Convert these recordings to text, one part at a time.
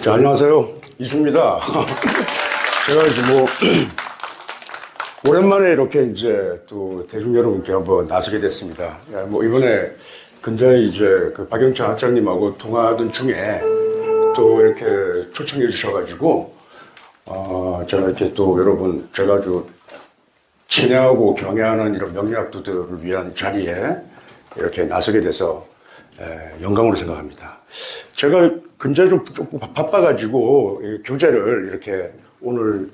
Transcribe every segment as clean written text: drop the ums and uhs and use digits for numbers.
자, 안녕하세요. 이수입니다. 제가 이제 오랜만에 이렇게 이제 또 대중 여러분께 한번 나서게 됐습니다. 이번에 근자에 이제 그 박영찬 학장님하고 통화하던 중에 또 이렇게 초청해 주셔가지고, 제가 이렇게 또 여러분, 제가 아주 친애하고 경애하는 이런 명리학도들을 위한 자리에 이렇게 나서게 돼서 영광으로 생각합니다. 제가 근자에 좀 바빠가지고 교재를 이렇게 오늘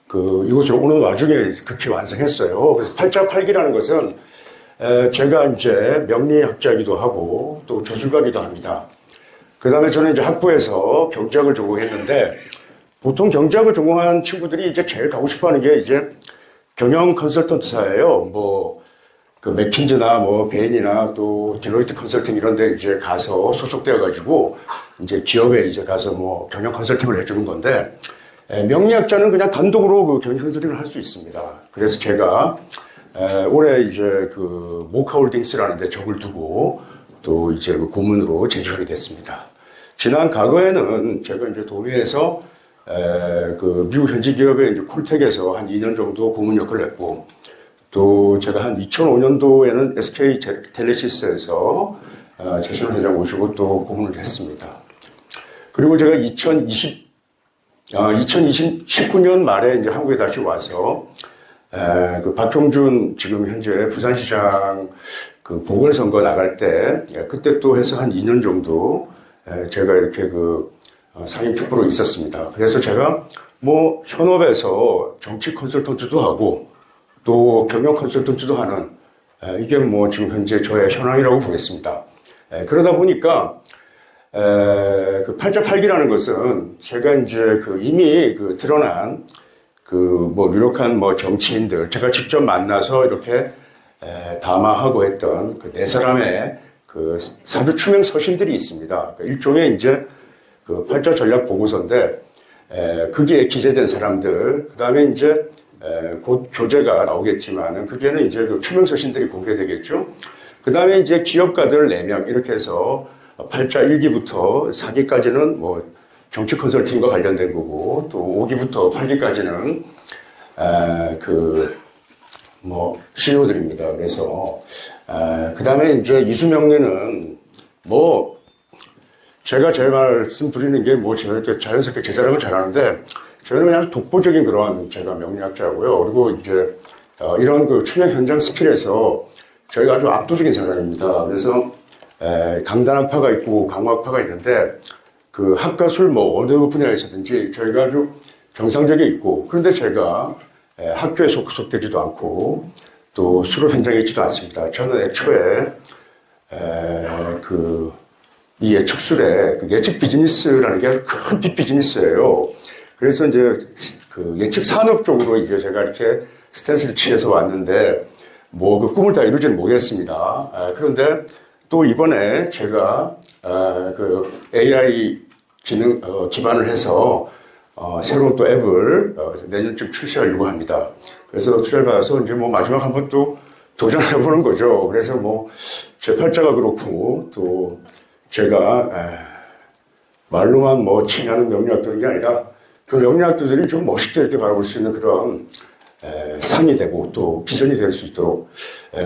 이곳으로 오는 와중에 극히 완성했어요. 그래서 팔자팔기라는 것은 제가 이제 명리학자이기도 하고 또 저술가이기도 합니다. 그 다음에 저는 이제 학부에서 경제학을 전공했는데 보통 경제학을 전공한 친구들이 이제 제일 가고 싶어 하는 게 이제 경영 컨설턴트사예요. 그 맥킨즈나 베인이나 또 딜로이트 컨설팅 이런 데 이제 가서 소속되어가지고 이제 기업에 이제 가서 경영 컨설팅을 해주는 건데, 명리학자는 그냥 단독으로 그 경영 컨설팅을 할 수 있습니다. 그래서 제가 올해 이제 그 모카홀딩스라는 데 적을 두고 또 이제 그 고문으로 제주하게 됐습니다. 지난 과거에는 제가 이제 도미에서 그 미국 현지 기업의 이제 콜텍에서 한 2년 정도 고문 역할을 했고, 또 제가 한 2005년도에는 SK 텔레시스에서 최신원 회장 모시고 또 고문을 했습니다. 그리고 제가 2019년 말에 이제 한국에 다시 와서 그 박형준 지금 현재 부산시장 그 보궐선거 나갈 때 그때 또 해서 한 2년 정도 제가 이렇게 그 상임특보로 있었습니다. 그래서 제가 현업에서 정치 컨설턴트도 하고 또 경영 컨설턴트도 하는 이게 지금 현재 저의 현황이라고 보겠습니다. 그러다 보니까 그 팔자팔기라는 것은 제가 이제 이미 드러난 유력한 정치인들 제가 직접 만나서 이렇게 담화하고 했던 그 네 사람의 그 사주 추명 서신들이 있습니다. 일종의 이제 그 팔자 전략 보고서인데 거기에 기재된 사람들, 그 다음에 이제 곧 교재가 나오겠지만은 그게는 이제 그 추명 서신들이 공개되겠죠. 그 다음에 이제 기업가들 4명 이렇게 해서 팔자 1기부터 4기까지는 정치 컨설팅과 관련된 거고, 또 5기부터 8기까지는 CEO들입니다. 그래서 그 다음에 이제 이수명리는 제가 제 말씀드리는 게 제가 이렇게 자연스럽게 제 자랑을 잘하는데, 저는 그냥 독보적인 그런 제가 명리학자고요. 그리고 이제 이런 그 추명 현장 스킬에서 저희가 아주 압도적인 사람입니다. 그래서 강단학파가 있고 강화학파가 있는데 그 학과술 어느 분야에서든지 저희가 아주 정상적에 있고, 그런데 제가 학교에 소속되지도 않고 또 수업 현장에 있지도 않습니다. 저는 애초에 이 예측술의 예측 비즈니스라는 게 아주 큰 빅 비즈니스예요. 그래서 이제 그 예측 산업 쪽으로 이제 제가 이렇게 스탠스를 취해서 왔는데 그 꿈을 다 이루지는 못했습니다. 그런데 또 이번에 제가 그 AI 기능 기반을 해서 새로운 또 앱을 내년쯤 출시하려고 합니다. 그래서 투자를 받아서 이제 마지막 한번 또 도전해보는 거죠. 그래서 제 팔자가 그렇고 또 제가 말로만 친하는 명리학도는 게 아니라 그 명리학도들이 좀 멋있게 이렇게 바라볼 수 있는 그런 상이 되고 또 비전이 될 수 있도록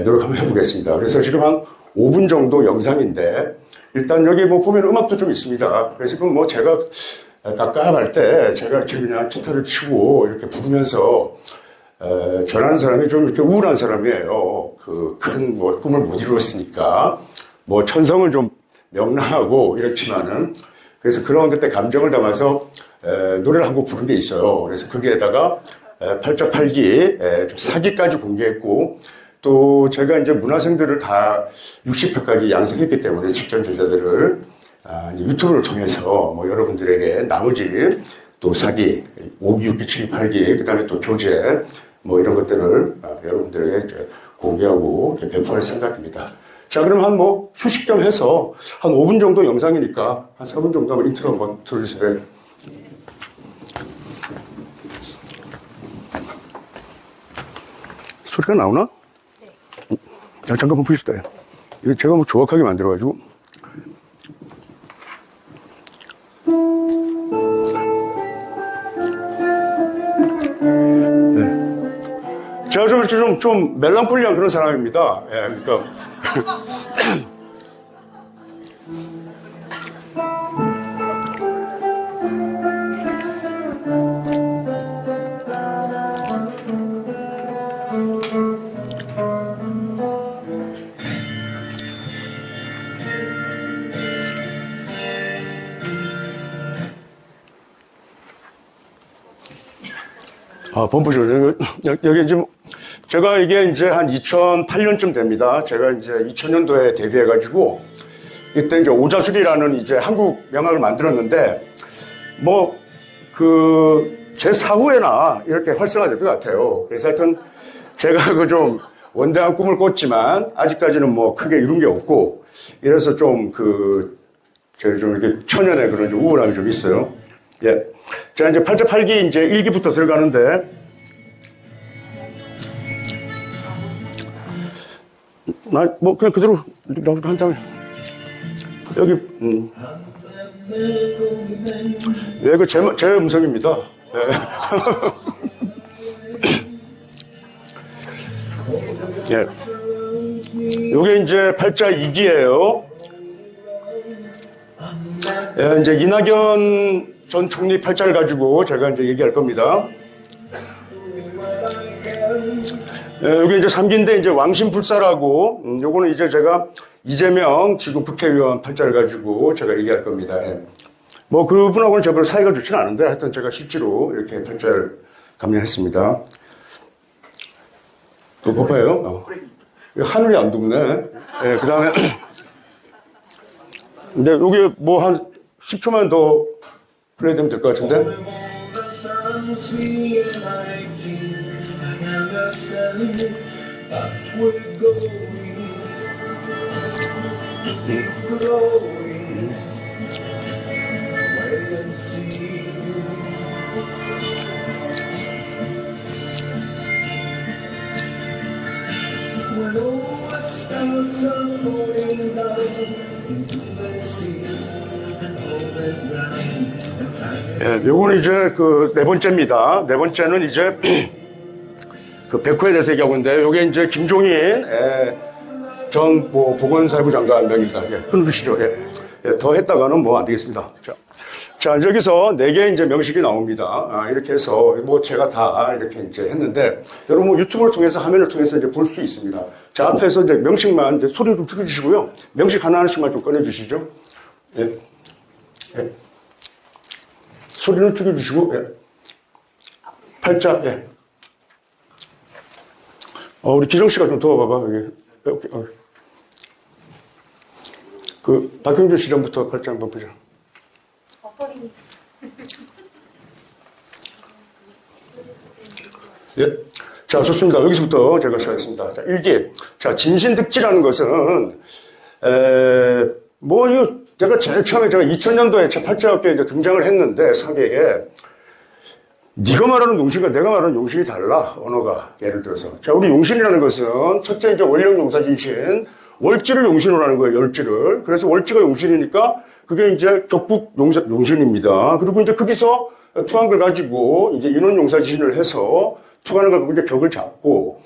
노력 한번 해보겠습니다. 그래서 지금 한 5분 정도 영상인데, 일단 여기 보면 음악도 좀 있습니다. 그래서 지금 제가 깝깝할 때 제가 이렇게 그냥 기타를 치고 이렇게 부르면서 저라는 사람이 좀 이렇게 우울한 사람이에요. 큰 꿈을 못 이루었으니까 천성은 좀 명랑하고 이렇지만은, 그래서 그런 그때 감정을 담아서 노래를 한 곡 부른 게 있어요. 그래서 거기에다가 팔자 8기, 4기까지 공개했고, 또 제가 이제 문화생들을 다 60회까지 양성했기 때문에 직전 제자들을 유튜브를 통해서 여러분들에게 나머지 또 4기, 5기, 6기, 7기, 8기, 그 다음에 또 교재 이런 것들을 여러분들에게 공개하고 배포할 생각입니다. 자, 그럼 한 휴식 좀 해서 한 5분 정도 영상이니까 한 4분 정도 한번 인트로 한번 들어주세요. 소리가 나오나? 네. 잠깐만 보시다. 이거 제가 정확하게 만들어가지고. 좀 멜랑콜리한 그런 사람입니다. 예, 그러니까. 범프죠. 여기 이제, 제가 이게 이제 한 2008년쯤 됩니다. 제가 이제 2000년도에 데뷔해가지고, 이때 이제 오자술이라는 이제 한국 명악을 만들었는데, 제 사후에나 이렇게 활성화될 것 같아요. 그래서 하여튼, 제가 그 좀 원대한 꿈을 꿨지만, 아직까지는 크게 이룬 게 없고, 이래서 제가 좀 이렇게 천연의 그런 좀 우울함이 좀 있어요. 예. 제가 이제 8자 8기 이제 1기부터 들어가는데, 그냥 그대로 한 다음에, 여기, 예, 이거 제 음성입니다. 예. 예. 요게 이제 8자 2기예요. 예, 이제 이낙연 전 총리 팔자를 가지고 제가 이제 얘기할 겁니다. 여기 이제 3기인데 이제 왕신불사라고, 요거는 이제 제가 이재명 지금 국회의원 팔자를 가지고 제가 얘기할 겁니다. 예. 그분하고는 저별 사이가 좋지는 않은데 하여튼 제가 실제로 이렇게 팔자를 감량했습니다. 또 봐봐요. 하늘이 안 둡네. 예, 그 다음에, 근데 요게 한 10초만 더 플레이 되면 될 것 같은데. 예, 요거는 이제 네 번째입니다. 네 번째는 이제 백호에 대해서 얘기하고 있는데, 요게 이제 김종인, 전 보건사회부 장관 명입니다. 예, 끊으시죠. 예, 더 했다가는 안 되겠습니다. 자, 여기서 4개의 이제 명식이 나옵니다. 이렇게 해서 제가 다 이렇게 이제 했는데, 여러분 유튜브를 통해서 화면을 통해서 이제 볼 수 있습니다. 자, 앞에서 이제 명식만 이제 소리 좀 줄여주시고요. 명식 하나씩만 좀 꺼내주시죠. 예. 예. 소리는 줄여주시고, 예. 팔자, 예. 우리 기정 씨가 좀 도와봐봐, 여기. 박형준 씨 전부터 팔자 한번 보자. 예. 자, 좋습니다. 여기서부터 제가 시작하겠습니다. 자, 1기. 자, 진신득지라는 것은, 제가 제일 처음에 2000년도에 제 팔자학교에 이제 등장을 했는데, 사계에, 네가 말하는 용신과 내가 말하는 용신이 달라, 언어가. 예를 들어서. 자, 우리 용신이라는 것은, 첫째 이제 원령 용사진신, 월지를 용신으로 하는 거예요, 열지를. 그래서 월지가 용신이니까, 그게 이제 격북 용신입니다. 그리고 이제 거기서 투한 걸 가지고, 이제 인원 용사진신을 해서, 투하는 걸 갖고 이제 격을 잡고,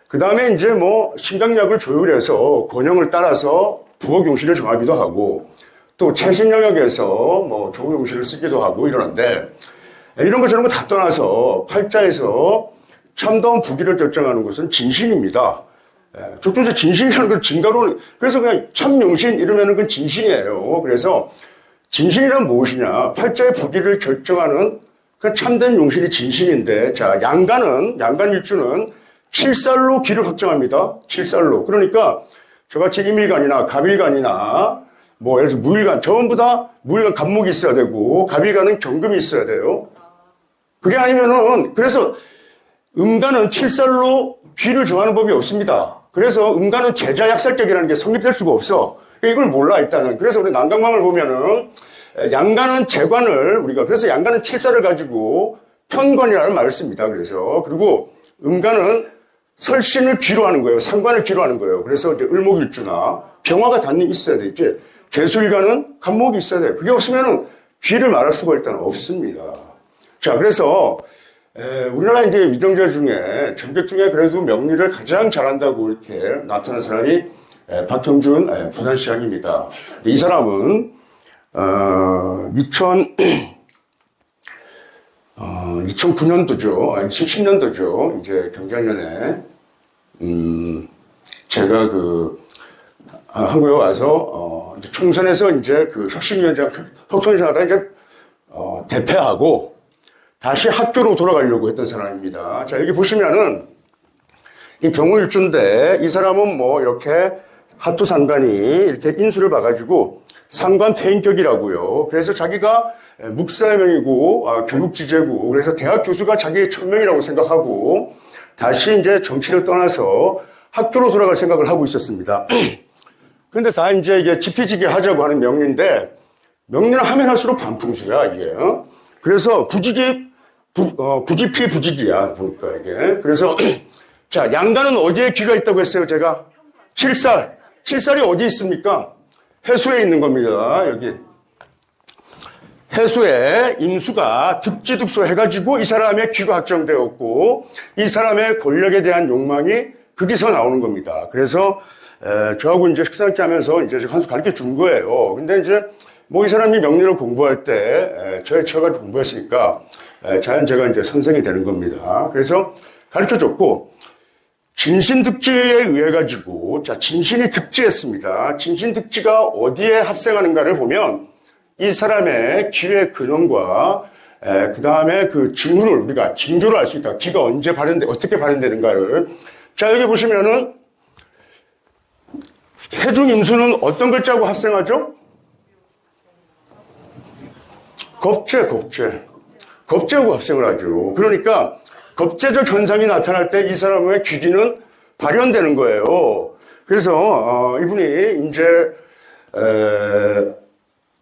그 다음에 이제 신강약을 조율해서, 권형을 따라서 부엌 용신을 정하기도 하고, 또 최신 영역에서 조우 용신을 쓰기도 하고 이러는데, 이런 거 저런 거 다 떠나서 팔자에서 참다운 부기를 결정하는 것은 진신입니다. 저쪽에서 진신이라는 건 진가로, 그래서 그냥 참용신 이러면은 그건 진신이에요. 그래서 진신이란 무엇이냐? 팔자의 부기를 결정하는 그 참된 용신이 진신인데, 자, 양간일주는 칠살로 기를 확정합니다. 칠살로. 그러니까 저같이 임일간이나 갑일간이나 예를 들어서 무일간, 전부 다 무일간 갑목이 있어야 되고, 갑일간은 경금이 있어야 돼요. 그게 아니면은, 그래서 음간은 칠살로 귀를 정하는 법이 없습니다. 그래서 음간은 제자약살격이라는 게 성립될 수가 없어. 이걸 몰라, 일단은. 그래서 우리 난강망을 보면은, 양간은 재관을, 그래서 양간은 칠살을 가지고 편관이라는 말을 씁니다. 그래서. 그리고 음간은 설신을 귀로 하는 거예요. 상관을 귀로 하는 거예요. 그래서 이제 을목일주나 병화가 단히 있어야 돼. 이제 개수일간은 간목이 있어야 돼. 그게 없으면은 귀를 말할 수가 일단 없습니다. 자, 그래서 우리나라 이제 위정자 중에, 전백 중에 그래도 명리를 가장 잘한다고 이렇게 나타난 사람이 박형준 부산시장입니다. 이 사람은, 2009년도죠. 2010년도죠. 이제 경자년에, 제가 한국에 와서, 총선에서 이제 혁신위원장, 혁신위원장 이제, 대패하고, 다시 학교로 돌아가려고 했던 사람입니다. 자, 여기 보시면은, 이 병우일주인데, 이 사람은 뭐, 이렇게, 하투 상관이 이렇게 인수를 봐가지고, 상관 폐인격이라고요. 그래서 자기가 묵사명이고, 교육지제고, 그래서 대학 교수가 자기의 천명이라고 생각하고, 다시 이제 정치를 떠나서 학교로 돌아갈 생각을 하고 있었습니다. 근데 다 이제 이게 지피지게 하자고 하는 명리인데, 명리는 하면 할수록 반풍수야, 이게. 그래서 부지피 부지기야, 보니까 이게. 그래서, 자, 양가는 어디에 귀가 있다고 했어요, 제가? 칠살. 칠살이 어디 있습니까? 해수에 있는 겁니다, 여기. 해수에 임수가 득지득소 해가지고 이 사람의 귀가 확정되었고, 이 사람의 권력에 대한 욕망이 거기서 나오는 겁니다. 그래서, 저하고 이제 식사 함께 하면서 이제 한 수 가르쳐 준 거예요. 근데 이제, 뭐 이 사람이 명리를 공부할 때, 저에 쳐가지고 공부했으니까, 자연 제가 이제 선생이 되는 겁니다. 그래서 가르쳐 줬고, 진신득지에 의해 가지고, 자, 진신이 득지했습니다. 진신득지가 어디에 합생하는가를 보면, 이 사람의 귀의 근원과, 그 다음에 그 징후를 우리가 징조를 알 수 있다. 귀가 언제 어떻게 발현되는가를. 자, 여기 보시면은, 해중임수는 어떤 글자하고 합생하죠? 겁재하고 합생을 하죠. 그러니까, 겁재적 현상이 나타날 때 이 사람의 귀기는 발현되는 거예요. 그래서, 이분이 이제,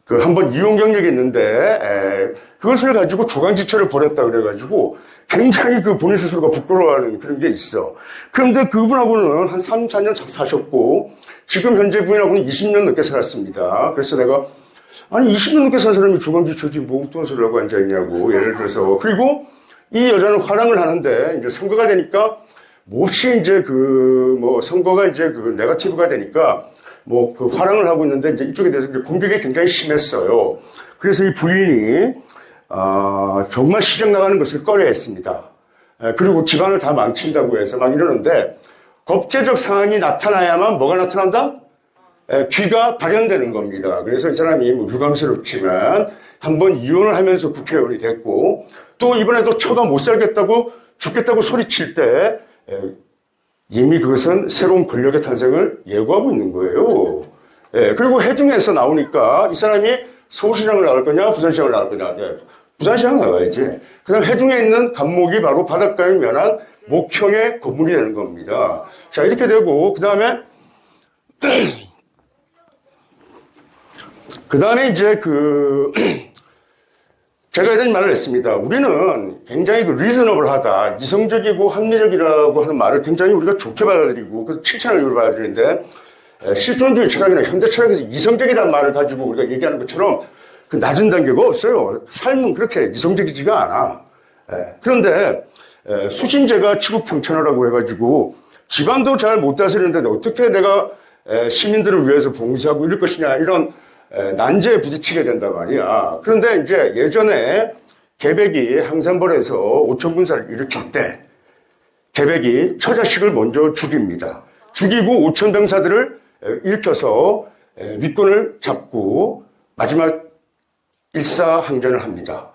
한번 이용 경력이 있는데, 그것을 가지고 조강지처를 벌였다 그래가지고, 굉장히 본인 스스로가 부끄러워하는 그런 게 있어. 그런데 그분하고는 한 3, 4년 사셨고, 지금 현재 부인하고는 20년 넘게 살았습니다. 그래서 내가, 아니, 20년 넘게 산 사람이 조강지처지 뭐 엉뚱한 소리를 하고 앉아있냐고, 예를 들어서. 그리고, 이 여자는 화랑을 하는데, 이제 선거가 되니까, 몹시 이제 선거가 이제 네거티브가 되니까, 화랑을 하고 있는데, 이제 이쪽에 대해서 공격이 굉장히 심했어요. 그래서 이 부인이, 정말 시장 나가는 것을 꺼려 했습니다. 그리고 집안을 다 망친다고 해서 막 이러는데, 겁재적 상황이 나타나야만 뭐가 나타난다? 귀가 발현되는 겁니다. 그래서 이 사람이 유감스럽지만, 한번 이혼을 하면서 국회의원이 됐고, 또 이번에도 처가 못 살겠다고 죽겠다고 소리칠 때 이미 그것은 새로운 권력의 탄생을 예고하고 있는 거예요. 그리고 해중에서 나오니까 이 사람이 서울시장을 나갈 거냐 부산시장을 나갈 거냐. 부산시장 나가야지. 그 다음 해중에 있는 감목이 바로 바닷가에 면한 목형의 건물이 되는 겁니다. 자, 이렇게 되고 그 다음에 이제 제가 이런 말을 했습니다. 우리는 굉장히 리즈너블하다, 이성적이고 합리적이라고 하는 말을 굉장히 우리가 좋게 받아들이고, 그 칭찬을 받아들이는데, 실존주의 철학이나 현대 철학에서 이성적이라는 말을 가지고 우리가 얘기하는 것처럼 그 낮은 단계가 없어요. 삶은 그렇게 이성적이지가 않아. 그런데, 수신제가 치국평천하라고 해가지고, 집안도 잘 못 다스리는데 어떻게 내가 시민들을 위해서 봉사하고 이럴 것이냐, 이런 난제에 부딪히게 된단 말이야. 그런데 이제 예전에 개백이 항산벌에서 오천군사를 일으킬 때 개백이 처자식을 먼저 죽입니다. 죽이고 오천병사들을 일으켜서 윗군을 잡고 마지막 일사항전을 합니다.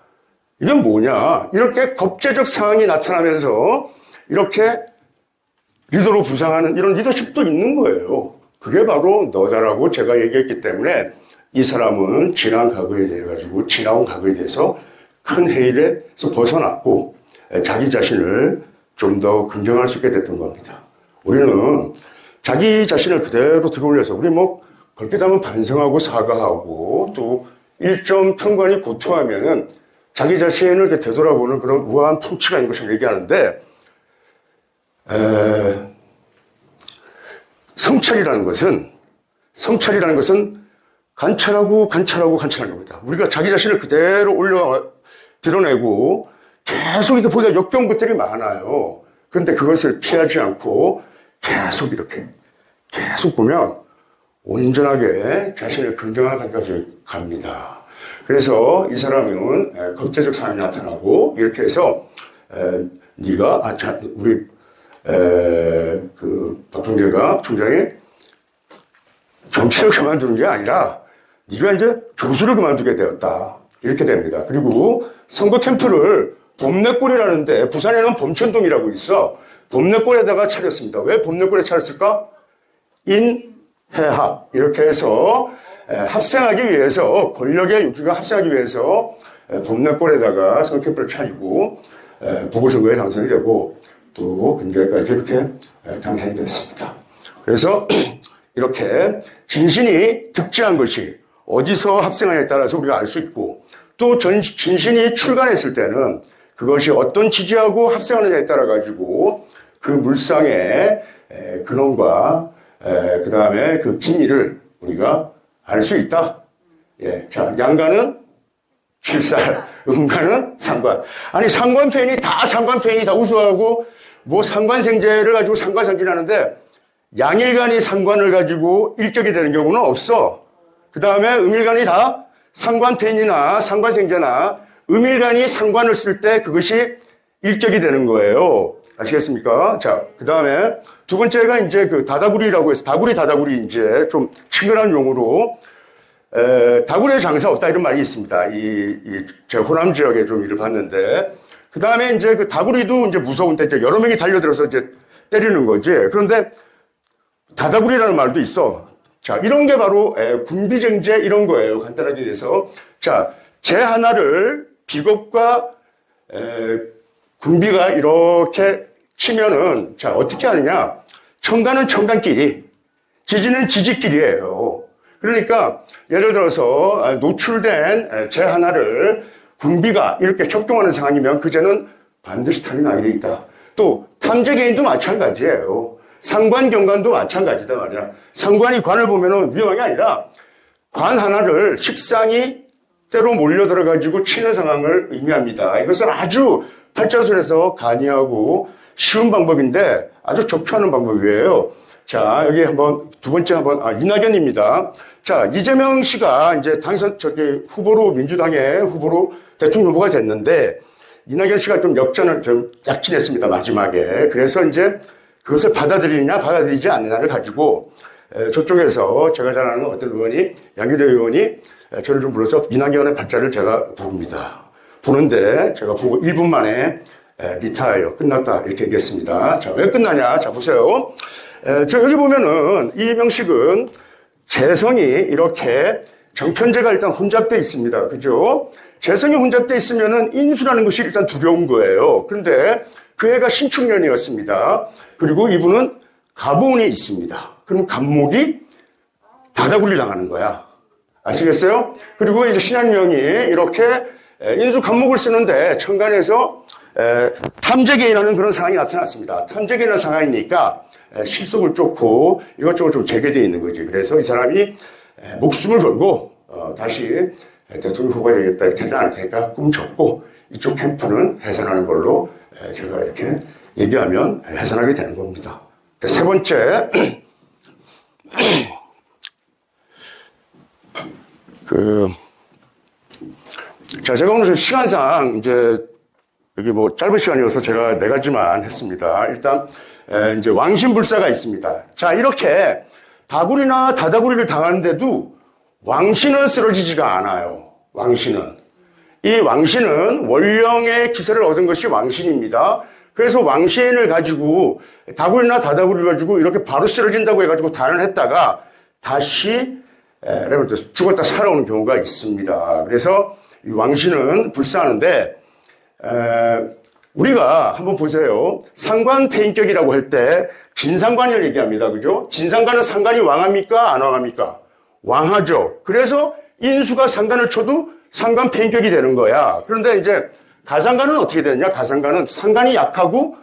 이건 뭐냐? 이렇게 겁재적 상황이 나타나면서 이렇게 리더로 부상하는 이런 리더십도 있는 거예요. 그게 바로 너다라고 제가 얘기했기 때문에 이 사람은 지나온 과거에 대해서 큰 해일에서 벗어났고 자기 자신을 좀 더 긍정할 수 있게 됐던 겁니다. 우리는 자기 자신을 그대로 들어올려서 우리 걸핏하면 반성하고 사과하고 또 1점 평관이 고투하면은 자기 자신을 이렇게 되돌아보는 그런 우아한 풍치가 있는 것을 얘기하는데 성찰이라는 것은 관찰하는 겁니다. 우리가 자기 자신을 그대로 드러내고 계속 이렇게 보다 역겨운 것들이 많아요. 그런데 그것을 피하지 않고 계속 이렇게 계속 보면 온전하게 자신을 긍정하다까지 갑니다. 그래서 이 사람은 국제적 상황이 나타나고 이렇게 해서 네가 우리 박종재가 총장이 정치를 그만두는 게 아니라 네가 이제 교수를 그만두게 되었다. 이렇게 됩니다. 그리고 선거 캠프를 봄내골이라는데 부산에는 범천동이라고 있어. 봄내골에다가 차렸습니다. 왜 봄내골에 차렸을까? 인해합 이렇게 해서 합생하기 위해서 권력의 욕구가 합생하기 위해서 봄내골에다가 선거 캠프를 차리고 보궐선거에 당선이 되고 또 근교에까지 이렇게 당선이 됐습니다. 그래서 이렇게 진신이 득지한 것이 어디서 합생하냐에 따라서 우리가 알 수 있고 또 진신이 출간했을 때는 그것이 어떤 지지하고 합생하느냐에 따라 가지고 그 물상의 근원과 그 다음에 그 기미를 우리가 알 수 있다. 예, 자, 양가는 칠살, 음가는 상관. 아니 상관패인이 다 우수하고 뭐 상관생제를 가지고 상관상진하는데 양일간이 상관을 가지고 일격이 되는 경우는 없어. 그 다음에 음일간이 다 상관패인이나 상관생제나 음일간이 상관을 쓸 때 그것이 일격이 되는 거예요. 아시겠습니까? 자, 그 다음에 두 번째가 이제 그 다다구리라고 해서 다구리 이제 좀 친근한 용어로 다구리의 장사 없다 이런 말이 있습니다. 제가 호남 지역에 좀 일을 봤는데 그 다음에 이제 그 다구리도 이제 무서운데 이제 여러 명이 달려들어서 이제 때리는 거지. 그런데 다다구리라는 말도 있어. 자, 이런 게 바로 군비쟁제 이런 거예요. 간단하게 얘기해서. 자, 제 하나를 비겁과 군비가 이렇게 치면은 자, 어떻게 하느냐? 청간은 청간끼리, 지지는 지지끼리예요. 그러니까 예를 들어서 노출된 제 하나를 군비가 이렇게 협동하는 상황이면 그 죄는 반드시 탐이 나게 돼 있다. 또 탐재개인도 마찬가지예요. 상관, 경관도 마찬가지다 말이야. 상관이 관을 보면은 위험한 게 아니라 관 하나를 식상이 때로 몰려들어가지고 치는 상황을 의미합니다. 이것은 아주 팔자술에서 간이하고 쉬운 방법인데 아주 적폐하는 방법이에요. 자, 여기 한번, 두 번째 이낙연입니다. 자, 이재명 씨가 이제 후보로, 민주당의 후보로 대통령 후보가 됐는데, 이낙연 씨가 좀 역전을 좀 약진했습니다, 마지막에. 그래서 이제 그것을 받아들이느냐, 받아들이지 않느냐를 가지고, 저쪽에서 제가 잘 아는 어떤 의원이, 양기대 의원이 저를 좀 불러서 이낙연의 발자를 제가 부릅니다. 부는데, 제가 보고 1분 만에 리타이어, 끝났다, 이렇게 얘기했습니다. 자, 왜 끝나냐? 자, 보세요. 저 여기 보면은 이명식은 재성이 이렇게 정편제가 일단 혼잡되어 있습니다. 그죠? 재성이 혼잡되어 있으면은 인수라는 것이 일단 두려운 거예요. 그런데 그 해가 신축년이었습니다. 그리고 이분은 가보운이 있습니다. 그럼 갑목이 다다구리 당하는 거야. 아시겠어요? 그리고 이제 신한명이 이렇게 인수 갑목을 쓰는데 천간에서 탐재개인하는 그런 상황이 나타났습니다. 탐재개인하는 상황이니까 실속을 쫓고 이것저것 좀 재개되어 있는 거지. 그래서 이 사람이 목숨을 걸고 다시 대통령 후보가 되겠다 이렇게 하지 않을 테니까 꿈 접고 이쪽 캠프는 해산하는 걸로 제가 이렇게 얘기하면 해산하게 되는 겁니다. 세 번째 자, 제가 오늘 시간상 이제 여기 뭐 짧은 시간이어서 제가 4가지만 했습니다. 일단 이제 왕신불사가 있습니다. 자, 이렇게 다구리나 다다구리를 당하는데도 왕신은 쓰러지지가 않아요. 왕신은. 이 왕신은 원령의 기세를 얻은 것이 왕신입니다. 그래서 왕신을 가지고 다구리나 다다구리를 가지고 이렇게 바로 쓰러진다고 해가지고 단언했다가 다시 죽었다 살아오는 경우가 있습니다. 그래서 이 왕신은 불사하는데 우리가 한번 보세요. 상관패인격이라고 할 때 진상관을 얘기합니다. 그죠? 진상관은 상관이 왕합니까? 안 왕합니까? 왕하죠. 그래서 인수가 상관을 쳐도 상관패인격이 되는 거야. 그런데 이제 가상관은 어떻게 되느냐? 가상관은 상관이 약하고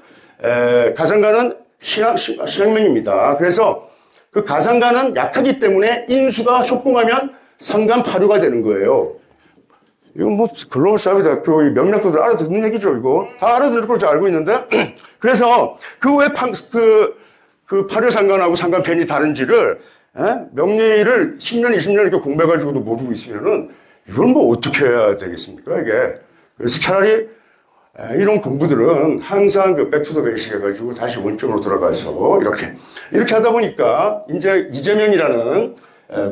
가상관은 신학명입니다. 그래서 그 가상관은 약하기 때문에 인수가 협공하면 상관파류가 되는 거예요. 이건 뭐 글로벌 사회대학교 명략도들 알아듣는 얘기죠, 이거. 다 알아듣을 걸 잘 알고 있는데. 그래서 그 왜 그 파료상관하고 상관편이 다른지를, 명리를 10년, 20년 이렇게 공부해가지고도 모르고 있으면은 이걸 뭐 어떻게 해야 되겠습니까, 이게. 그래서 차라리 이런 공부들은 항상 그 백투더 베이식 해가지고 다시 원점으로 돌아가서 이렇게 하다 보니까 이제 이재명이라는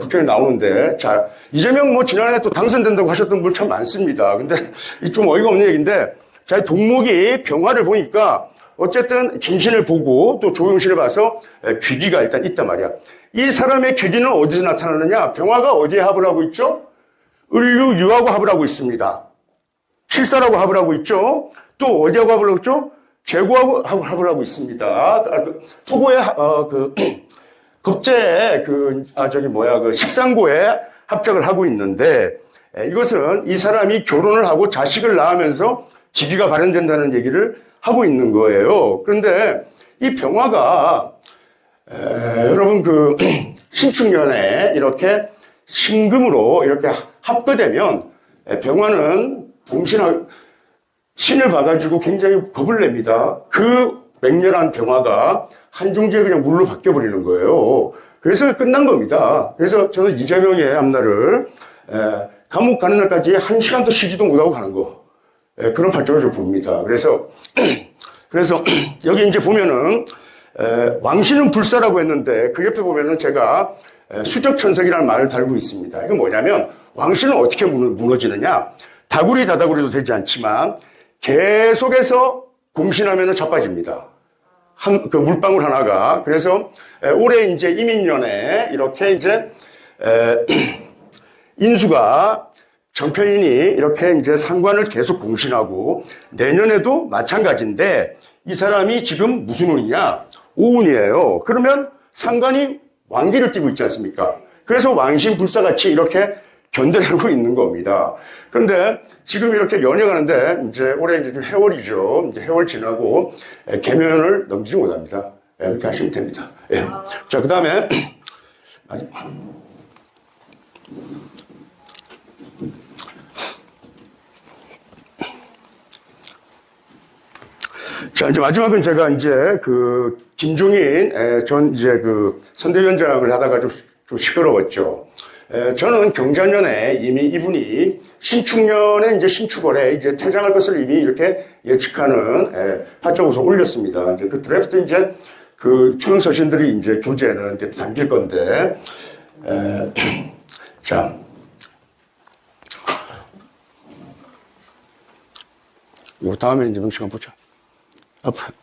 국회에 나오는데, 자, 이재명 뭐 지난해 또 당선된다고 하셨던 분 참 많습니다. 근데 이 좀 어이가 없는 얘기인데, 자, 동목이 병화를 보니까 어쨌든 김신을 보고 또 조용신을 봐서 귀기가 일단 있단 말이야. 이 사람의 귀기는 어디서 나타나느냐? 병화가 어디에 합을 하고 있죠? 을류, 유하고 합을 하고 있습니다. 칠사라고 합을 하고 있죠? 또 어디하고 합을 하고 있죠? 재고하고 합을 하고 있습니다. 토고의, 겁제에 식상고에 합작을 하고 있는데, 이것은 이 사람이 결혼을 하고 자식을 낳으면서 직위가 발현된다는 얘기를 하고 있는 거예요. 그런데 이 병화가, 여러분 신축년에 이렇게 신금으로 이렇게 합거되면 병화는 신을 봐가지고 굉장히 겁을 냅니다. 그 맹렬한 병화가 한중지에 그냥 물로 바뀌어버리는 거예요. 그래서 끝난 겁니다. 그래서 저는 이재명의 앞날을 감옥 가는 날까지 1시간도 쉬지도 못하고 가는 거, 그런 발전을 봅니다. 그래서 여기 이제 보면은 왕신은 불사라고 했는데 그 옆에 보면은 제가 수적천석이라는 말을 달고 있습니다. 이건 뭐냐면 왕신은 어떻게 무너지느냐? 다구리 다다구리도 되지 않지만 계속해서 공신하면은 자빠집니다. 그 물방울 하나가. 그래서 올해 이제 이민년에 이렇게 이제 인수가 정편인이 이렇게 이제 상관을 계속 공신하고 내년에도 마찬가지인데 이 사람이 지금 무슨 운이냐? 오운이에요. 그러면 상관이 왕기를 띠고 있지 않습니까? 그래서 왕신불사같이 이렇게 견뎌내고 있는 겁니다. 그런데 지금 이렇게 연휴가는데 이제 올해 이제 해월이죠. 이제 해월 지나고 계면을 넘기지 못합니다. 이렇게 하시면 됩니다. 예. 자, 그 다음에 자, 이제 마지막은 제가 이제 김종인 전 이제 선대위원장을 하다가 좀 시끄러웠죠. 저는 경자년에 이미 이분이 신축년에 이제 신축월에 이제 퇴장할 것을 이미 이렇게 예측하는 파적으로 올렸습니다. 이제 그 드래프트 이제 추경 서신들이 이제 교재는 이제 담길 건데, 자. 요 다음에 이제 명시간 보자. 앞으로.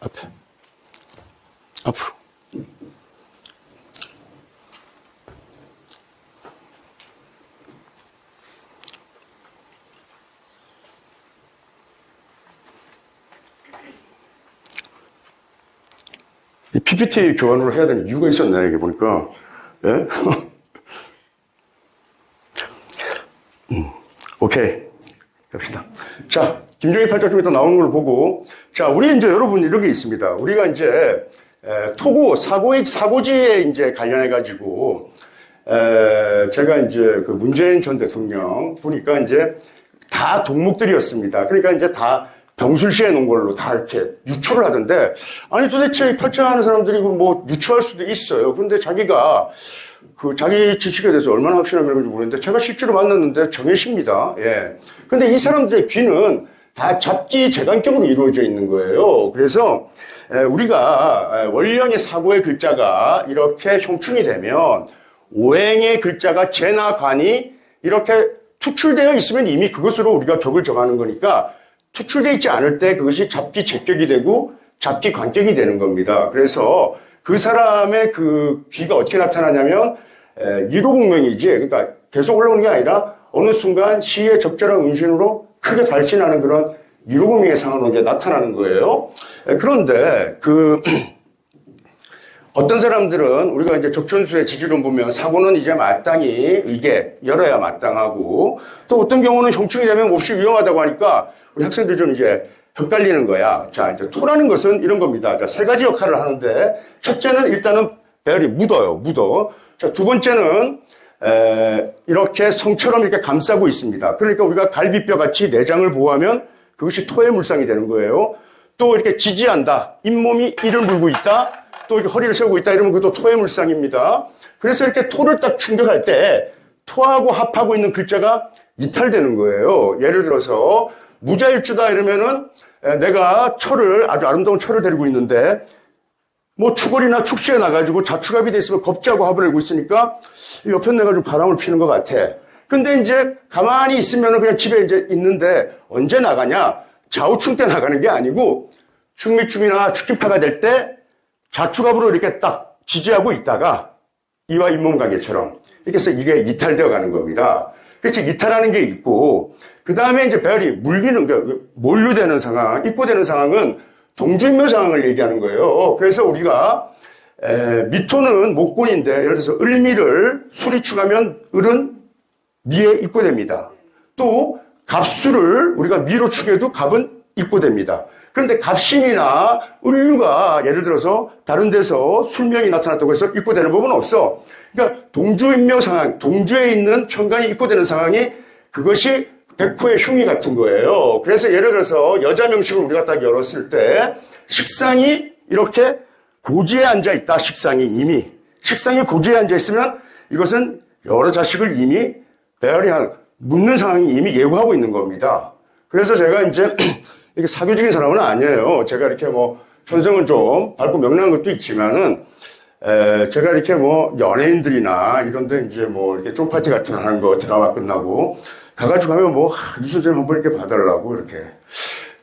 이 PPT 교환으로 해야 되는 이유가 있었네, 이게 보니까. 예? 오케이. 갑시다. 자, 김종인 팔자 중에 또 나오는 걸 보고, 자, 우리 이제 여러분 이런 게 있습니다. 우리가 이제, 사고지에 이제 관련해가지고, 제가 이제 문재인 전 대통령 보니까 이제 다 동목들이었습니다. 그러니까 이제 다 병술시해 놓은 걸로 다 이렇게 유추를 하던데, 아니 도대체 탈퇴하는 사람들이 뭐 유추할 수도 있어요. 근데 자기가 자기 지식에 대해서 얼마나 확신을 가지고 모르는데 제가 실제로 만났는데 정혜씨입니다. 예. 근데 이 사람들의 귀는 다 잡기 재간격으로 이루어져 있는 거예요. 그래서 우리가 월령의 사고의 글자가 이렇게 형충이 되면 오행의 글자가 재나 관이 이렇게 투출되어 있으면 이미 그것으로 우리가 격을 정하는 거니까 투출되어 있지 않을 때 그것이 잡기 재격이 되고 잡기 관격이 되는 겁니다. 그래서 그 사람의 귀가 어떻게 나타나냐면 일호공명이지, 그러니까 계속 올라오는 게 아니라 어느 순간 시의 적절한 운신으로 크게 발진하는 그런 일호공명의 상황으로 이제 나타나는 거예요. 그런데 어떤 사람들은 우리가 이제 적천수의 지지론 보면 사고는 이제 마땅히 이게 열어야 마땅하고, 또 어떤 경우는 형충이 되면 몹시 위험하다고 하니까 우리 학생들 좀 이제 헷갈리는 거야. 자, 이제 토라는 것은 이런 겁니다. 자, 세 가지 역할을 하는데, 첫째는 일단은 배열이 묻어요. 묻어. 자, 두 번째는 이렇게 성처럼 이렇게 감싸고 있습니다. 그러니까 우리가 갈비뼈 같이 내장을 보호하면 그것이 토의 물상이 되는 거예요. 또 이렇게 지지한다. 잇몸이 이를 물고 있다. 또 이렇게 허리를 세우고 있다. 이러면 그것도 토의 물상입니다. 그래서 이렇게 토를 딱 충격할 때 토하고 합하고 있는 글자가 이탈되는 거예요. 예를 들어서 무자일주다 이러면은 내가 철을 아주 아름다운 철을 데리고 있는데 뭐 추골이나 축시에 나가지고 자축합이 돼 있으면 겁자고 합을 내고 있으니까 옆에 내가 좀 바람을 피는 것 같아. 근데 이제 가만히 있으면은 그냥 집에 이제 있는데 언제 나가냐? 좌우충 때 나가는 게 아니고 축미축이나 축기파가 될 때 자축합으로 이렇게 딱 지지하고 있다가 이와 잇몸 관계처럼 이렇게 해서 이게 이탈되어 가는 겁니다. 이렇게 이탈하는 게 있고 그 다음에 이제 배열이 물리는 게 몰류되는 상황, 입고되는 상황은 동주인묘 상황을 얘기하는 거예요. 그래서 우리가 미토는 목곤인데 예를 들어서 을미를 수리축하면 을은 미에 입고됩니다. 또 갑수를 우리가 미로 축해도 갑은 입고됩니다. 그런데 갑신이나 을류가 예를 들어서 다른 데서 술명이 나타났다고 해서 입고되는 법은 없어. 그러니까 동주인묘 상황, 동주에 있는 천간이 입고되는 상황이 그것이 백호의 흉이 같은 거예요. 그래서 예를 들어서 여자 명식을 우리가 딱 열었을 때 식상이 이렇게 고지에 앉아 있다. 식상이 이미. 식상이 고지에 앉아 있으면 이것은 여러 자식을 이미 배열이 묻는 상황이 이미 예고하고 있는 겁니다. 그래서 제가 이제 이렇게 사교적인 사람은 아니에요. 제가 이렇게 뭐 천성은 좀 밝고 명랑한 것도 있지만은 제가 이렇게 뭐 연예인들이나 이런데 이제 뭐 이렇게 쫑파티 같은 거 하는 거 드라마 끝나고 가가지고 하면 뭐 유 선생님 한번 이렇게 봐달라고 이렇게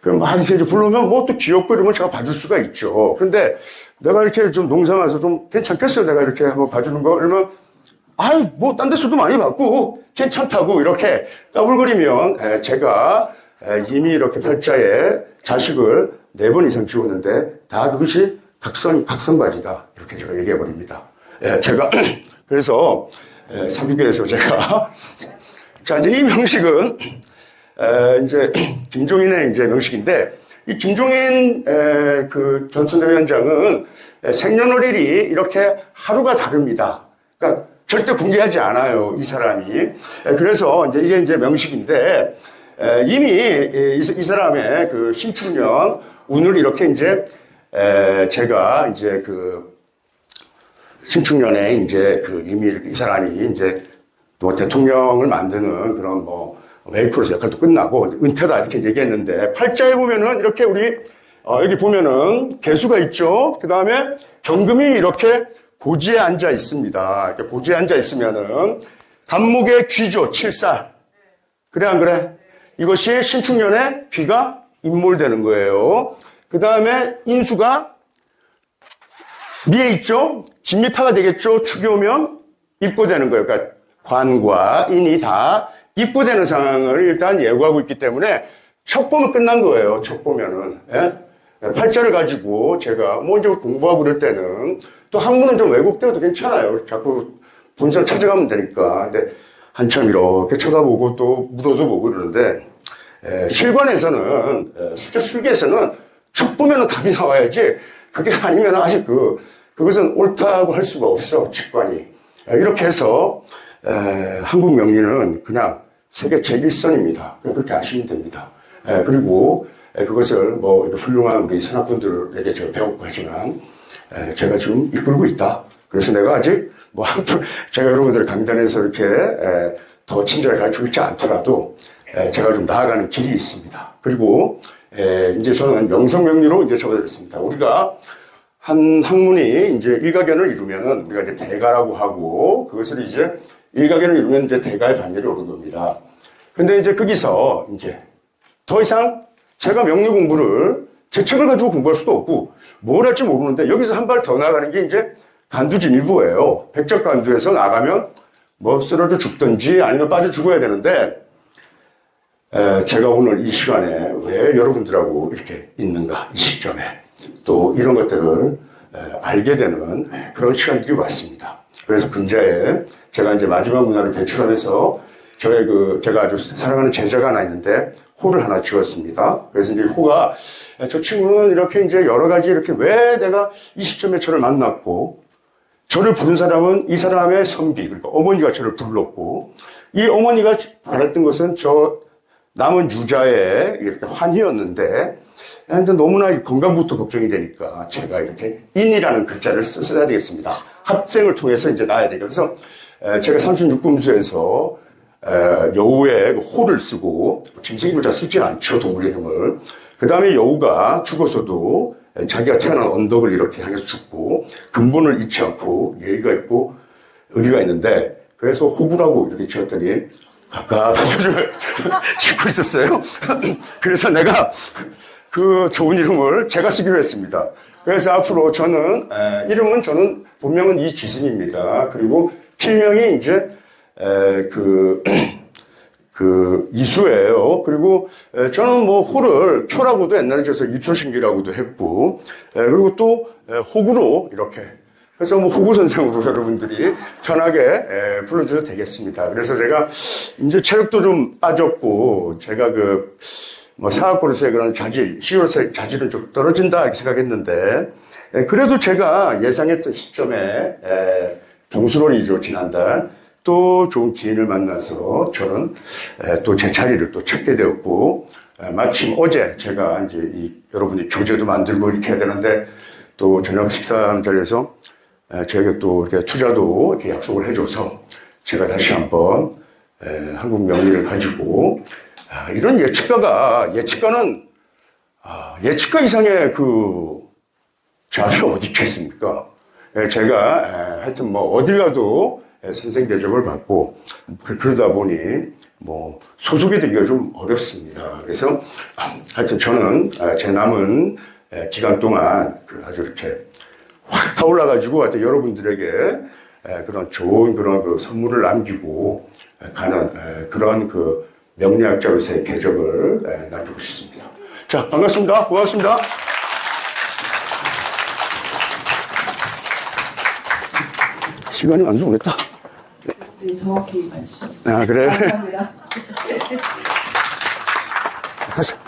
그럼 막 이렇게 불러오면 뭐 또 귀엽고 이러면 제가 봐줄 수가 있죠. 근데 내가 이렇게 좀 농담해서 좀 괜찮겠어요. 내가 이렇게 한번 봐주는 거 이러면 아유 뭐 딴 데서도 많이 봤고 괜찮다고 이렇게 까불거리면 제가 이미 이렇게 팔자에 자식을 4번 이상 지웠는데 다 그것이 각성발이다. 이렇게 제가 얘기해버립니다. 제가, 그래서, 사기교에서 제가, 자, 이제 이 명식은, 이제, 김종인의 이제 명식인데, 이 김종인, 그 전천대위원장은 생년월일이 이렇게 하루가 다릅니다. 그러니까 절대 공개하지 않아요. 이 사람이. 그래서 이제 이게 이제 명식인데, 이미 이 사람의 그 신축년 운을 이렇게 이제 제가 이제 그 신축년에 이제 그 이미 이 사람이 이제 또 대통령을 만드는 그런 뭐 메이크로스 역할도 끝나고 은퇴다 이렇게 얘기했는데 팔자에 보면은 이렇게 우리 여기 보면은 개수가 있죠. 그 다음에 경금이 이렇게 고지에 앉아 있습니다. 이렇게 고지에 앉아 있으면은 간목의 귀죠. 7살. 그래 안 그래? 이것이 신축년에 귀가 인몰되는 거예요. 그 다음에 인수가 미에 있죠. 진미파가 되겠죠. 축이 오면 입고되는 거예요. 그러니까 관과 인이 다 입고되는 상황을 일단 예고하고 있기 때문에 척 보면 끝난 거예요. 척 보면은. 예? 팔자를 가지고 제가 뭐 이제 공부하고 그럴 때는 또 학문은 좀 왜곡되어도 괜찮아요. 자꾸 본성 찾아가면 되니까. 근데 한참 이렇게 쳐다보고 또 묻어서 보고 그러는데 실관에서는 숫자 술기에서는 척 보면은 답이 나와야지 그게 아니면 아직 그것은 옳다고 할 수가 없어 직관이. 이렇게 해서 한국 명리는 그냥 세계 제1선입니다. 그렇게 아시면 됩니다. 그리고 그것을 뭐 훌륭한 우리 선학분들에게 제가 배웠고 하지만 제가 지금 이끌고 있다. 그래서 내가 아직 뭐 제가 여러분들 강단에서 이렇게 더 친절하게 가르치고 있지 않더라도 제가 좀 나아가는 길이 있습니다. 그리고 이제 저는 명성명리로 이제 적어드렸습니다. 우리가 한 학문이 이제 일가견을 이루면은 우리가 이제 대가라고 하고 그것을 이제 일가견을 이루면 이제 대가의 반열에 오른 겁니다. 근데 이제 거기서 이제 더 이상 제가 명리 공부를 제 책을 가지고 공부할 수도 없고 뭘 할지 모르는데 여기서 한 발 더 나가는 게 이제 간두진일보예요. 백작간두에서 나가면 뭐 쓰러져 죽든지 아니면 빠져 죽어야 되는데 제가 오늘 이 시간에 왜 여러분들하고 이렇게 있는가 이 시점에 또 이런 것들을 알게 되는 그런 시간들이 왔습니다. 그래서 근자에 제가 이제 마지막 문화를 배출하면서 제가 아주 사랑하는 제자가 하나 있는데 호를 하나 지었습니다. 그래서 이제 호가 저 친구는 이렇게 이제 여러 가지 이렇게 왜 내가 이 시점에 저를 만났고 저를 부른 사람은 이 사람의 선비, 그러니까 어머니가 저를 불렀고, 이 어머니가 바랐던 것은 저 남은 유자의 이렇게 환희였는데, 근데 너무나 건강부터 걱정이 되니까 제가 이렇게 인이라는 글자를 써야 되겠습니다. 합생을 통해서 이제 낳아야 되니까. 그래서 제가 36금수에서 여우의 호를 쓰고, 짐승 글자 쓰지 않죠, 동물 이름을. 그 다음에 여우가 죽어서도 자기가 태어난 언덕을 이렇게 향해서 죽고, 근본을 잃지 않고 예의가 있고 의리가 있는데, 그래서 호구라고 이렇게 지었더니 각각 짓고 있었어요. 그래서 내가 그 좋은 이름을 제가 쓰기로 했습니다. 그래서 앞으로 저는 이름은 저는 본명은 이지승입니다. 그리고 필명이 이제 이수예요. 그리고 저는 뭐 호를 표라고도 옛날에 저서 입소신기라고도 했고, 그리고 또 호구로 이렇게, 그래서 뭐 호구 선생으로 여러분들이 편하게 불러주셔도 되겠습니다. 그래서 제가 이제 체력도 좀 빠졌고, 제가 뭐 사학고로서의 그런 자질, 시로서의 자질은 좀 떨어진다 이렇게 생각했는데, 그래도 제가 예상했던 시점에 경수론이죠, 지난달. 또 좋은 기인을 만나서 저는 또 제 자리를 또 찾게 되었고, 마침 어제 제가 이제 여러분이 교재도 만들고 이렇게 해야 되는데, 또 저녁 식사 자리에서 저에게 또 이렇게 투자도 이렇게 약속을 해줘서 제가 다시 한번 한국 명리를 가지고, 이런 예측가는 예측가 이상의 자리가 어디 있겠습니까? 제가 하여튼 뭐 어딜 가도 선생 대접을 받고, 그러다 보니 뭐 소속이 되기가 좀 어렵습니다. 그래서 하여튼 저는 제 남은 기간 동안 아주 이렇게 확 타올라가지고 하여튼 여러분들에게 그런 좋은 그런 선물을 남기고 가는 그런 명리학자로서의 궤적을 남기고 싶습니다. 자, 반갑습니다. 고맙습니다. 시간이 안 좋겠다. 네, 정확히 맞추셨어요. 아, 그래? 감사합니다. 다시.